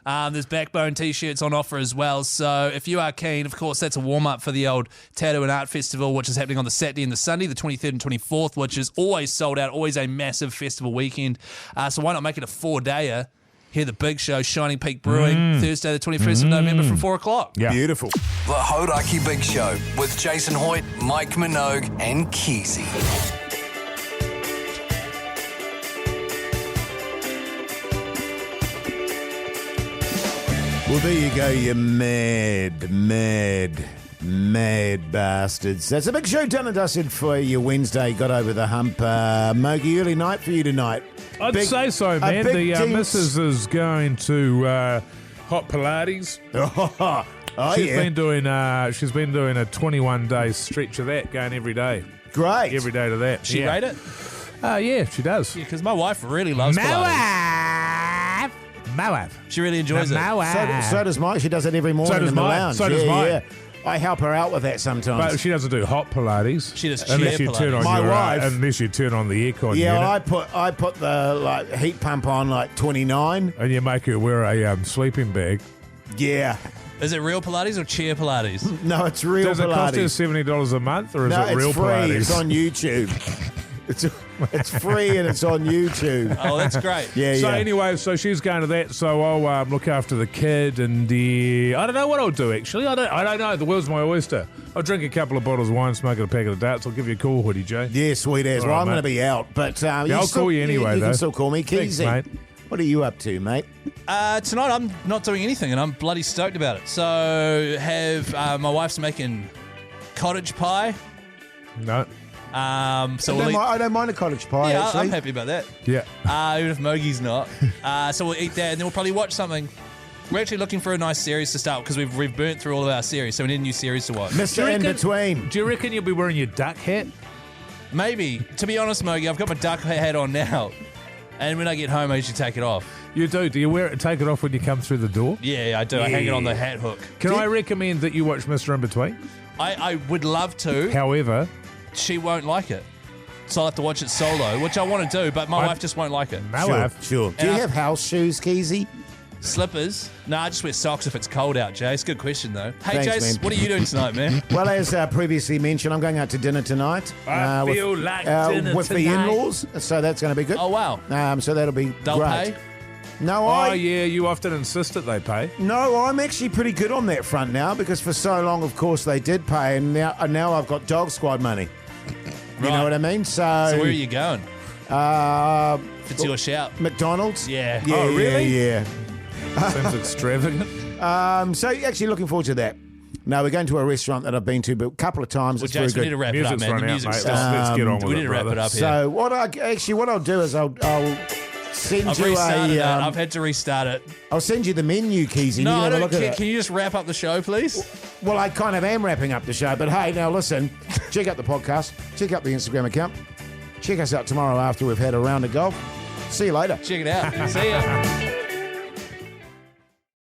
Yeah. There's Backbone T-shirts on offer as well. So if you are keen, of course, that's a warm-up for the old Tattoo and Art Festival, which is happening on the Saturday and the Sunday, the 23rd and 24th, which is always sold out, always a massive festival weekend. So why not make it a 4-dayer? Hear the big show, Shining Peak Brewing, Thursday the 21st of November from 4 o'clock. Yeah. Beautiful. The Hauraki Big Show with Jason Hoyt, Mike Minogue, and Keyzie. Well, there you go, you mad bastards. That's a big show done and dusted for your Wednesday. Got over the hump. Mogi, early night for you tonight. I'd say so, man. The missus is going to hot Pilates. She's been doing a 21-day stretch of that, going every day. Great. Every day to that. She rate it? Yeah, she does. Yeah, because my wife really loves Pilates. My wife. She really enjoys it. So does Mike. She does it every morning in the lounge. So does mine. Yeah. I help her out with that sometimes. But she doesn't do hot Pilates. She does chair unless you turn Pilates. on My your, wife. unless you turn on the aircon Yeah, unit. well, I put the heat pump on 29. And you make her wear a sleeping bag. Yeah. Is it real Pilates or chair Pilates? No, it's real Does it cost her Pilates. $70 a month, or is No, it real it's free. Pilates? It's on YouTube. It's free and it's on YouTube. Oh, that's great. Yeah, So yeah. anyway, so she's going to that. So I'll look after the kid, and I don't know what I'll do. Actually, I don't know. The world's my oyster. I'll drink a couple of bottles of wine, smoke a packet of darts. I'll give you a call, Hoodie Jay. Yeah, sweet as. All Well, right, I'm going to mate. be out, but I'll call you anyway, You though. can still call me Keyzie. Thanks, mate. What are you up to, mate? Tonight I'm not doing anything, and I'm bloody stoked about it. So my wife's making cottage pie. No. So we'll eat. I don't mind a cottage pie, Yeah, actually. I'm happy about that. Yeah. Even if Mogi's not. So we'll eat that, and then we'll probably watch something. We're actually looking for a nice series to start because we've burnt through all of our series, so we need a new series to watch. Mr. In Between. Do you reckon you'll be wearing your duck hat? Maybe. To be honest, Mogi, I've got my duck hat on now, and when I get home, I usually take it off. You do. Do you wear it? Take it off when you come through the door? Yeah, I do. I hang it on the hat hook. Can I recommend that you watch Mr. In Between? I would love to. However, She won't like it. So I'll have to watch it solo, which I want to do, but my wife just won't like it. Sure. Do you have house shoes, Keyzie? Slippers? No, I just wear socks if it's cold out, Jase. Good question, though. Hey, Thanks, Jase, man. what are you doing tonight, man? Well, as previously mentioned, I'm going out to dinner tonight. I feel like dinner with the tonight. in-laws, so that's going to be good. Oh, wow. So that'll be They'll great. pay? No, oh yeah, you often insist that they pay. No, I'm actually pretty good on that front now because for so long, of course, they did pay, and now I've got Dog Squad money. You know what I mean? So where are you going? If it's your shout. McDonald's. Yeah. Oh, really? Yeah. Seems extravagant. So actually looking forward to that. No, we're going to a restaurant that I've been to a couple of times. Well, It's Jase, we very need to good. wrap Music's it up, man. run The out, music's mate. Let's get on with we it, need to wrap brother. it up here. So what I'll do is I'll send I've you restarted it. a. I've had to restart it. I'll send you the menu, Keyzie. No, you I can have a don't look at care. it. Can you just wrap up the show, please? Well, I kind of am wrapping up the show, but hey, now listen, check out the podcast, check out the Instagram account, check us out tomorrow after we've had a round of golf. See you later. Check it out. See ya.